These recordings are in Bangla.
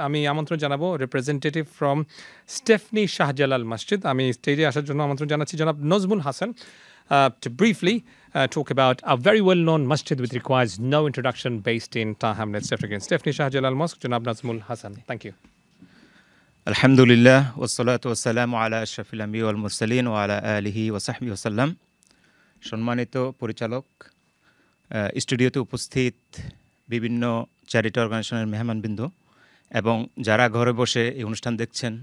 আমি আমন্ত্রণ জানাবো রিপ্রেজেন্টেটিভ ফ্রম স্টেফনি শাহজালাল মসজিদ। আমি স্টেজে আসার জন্য আমন্ত্রণ জানাচ্ছি জনাব Nazmul Hasan to briefly talk about a very well-known masjid which requires no introduction based in Tar Hamlets, Stephanie Shahjalal Mosque. Janab Nazmul Hasan, thank you. আলহামদুলিল্লাহ ওয়াসসালাতু ওয়াসসালামু আলা আশরাফিল আম্বিয়া ওয়াল মুরসালিন ওয়া আলা আলিহি ওয়া সাহবিহি ওয়াসাল্লাম। সম্মানিত পরিচালক, স্টুডিওতে উপস্থিত বিভিন্ন চ্যারিটি অর্গানাইজেশনের মেহমানবৃন্দ এবং যারা ঘরে বসে এই অনুষ্ঠান দেখছেন,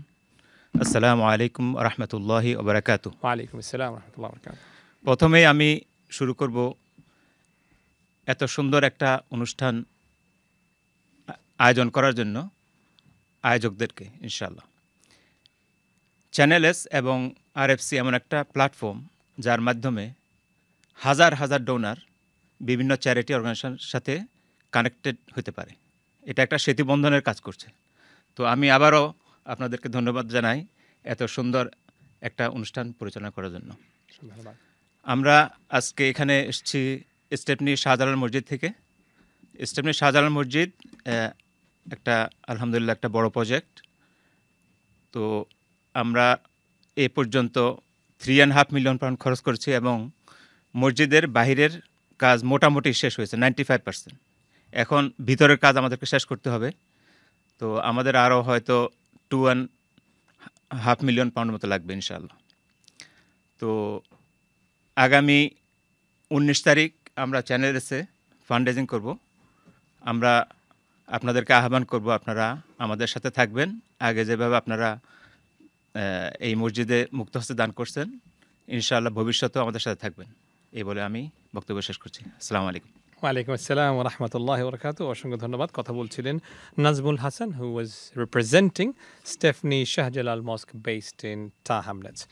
আসসালামু আলাইকুম ওয়া রাহমাতুল্লাহি ওয়া বারাকাতুহু। ওয়া আলাইকুম আসসালাম ওয়া রাহমাতুল্লাহি ওয়া বারাকাতুহু। প্রথমেই আমি শুরু করব এত সুন্দর একটা অনুষ্ঠান আয়োজন করার জন্য আয়োজকদেরকে ইনশাআল্লাহ। চ্যানেল এস এবং আরএফসি এমন একটা প্ল্যাটফর্ম যার মাধ্যমে হাজার হাজার ডোনার বিভিন্ন চ্যারিটি অর্গানাইজেশনের সাথে কানেক্টেড হতে পারে। এটা একটা সেতুবন্ধনের কাজ করছে। তো আমি আবারও আপনাদেরকে ধন্যবাদ জানাই এত সুন্দর একটা অনুষ্ঠান পরিচালনা করার জন্য। ধন্যবাদ। আমরা আজকে এখানে এসেছি স্টেফনি শাহজালাল মসজিদ থেকে। স্টেফনি শাহজালাল মসজিদ একটা আলহামদুলিল্লাহ একটা বড় প্রজেক্ট। তো আমরা এ পর্যন্ত 3.5 মিলিয়ন পাউন্ড খরচ করেছি এবং মসজিদের বাহিরের কাজ মোটামুটি শেষ হয়েছে 95%। এখন ভিতরের কাজ আমাদেরকে শেষ করতে হবে। তো আমাদের আরও হয়তো 2.5 মিলিয়ন পাউন্ড মতো লাগবে ইনশাআল্লাহ। তো আগামী 19 তারিখ আমরা চ্যানেল এসে ফান্ড রেজিং করব। আমরা আপনাদেরকে আহ্বান করব, আপনারা আমাদের সাথে থাকবেন। আগে যেভাবে আপনারা এই মসজিদে মুক্ত হস্তে দান করছেন, ইনশাআল্লাহ ভবিষ্যতেও আমাদের সাথে থাকবেন। এই বলে আমি বক্তব্য শেষ করছি। আসসালামু আলাইকুম। ওয়ালাইকুম আসসালাম ওয়া রাহমাতুল্লাহি ওয়া বারাকাতুহু। অসংখ্য ধন্যবাদ। কথা বলছিলেন Nazmul Hasan, who was representing Stephanie Shahjalal Mosque based in Tar Hamlets.